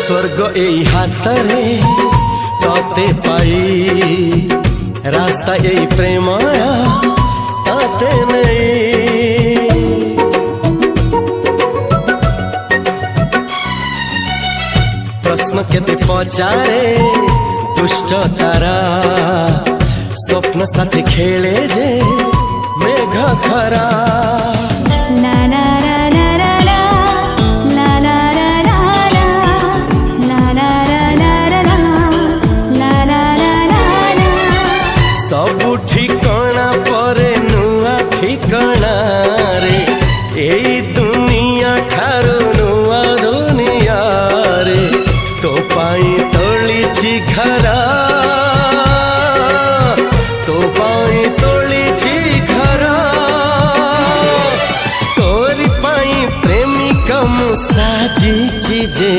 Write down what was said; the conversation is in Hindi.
स्वर्ग एई हातरे तते पाई रास्ता एई प्रेमया ताते नहीं। प्रश्न केते पचारे दुष्ट तारा स्वप्न साथी खेले जे मेघ खरा। ला ला ला ला ला ला ला ला ला ला ला ला ला ला ला। सबु ठिकाना परे नुआ ठिकाना रे एई दुनिया ठारू नुआ दुनिया रे। तो पाई तोलिछि घरा तो पाई तोलिछि घरा तोरी पाई प्रेमिका मु साजिछि जे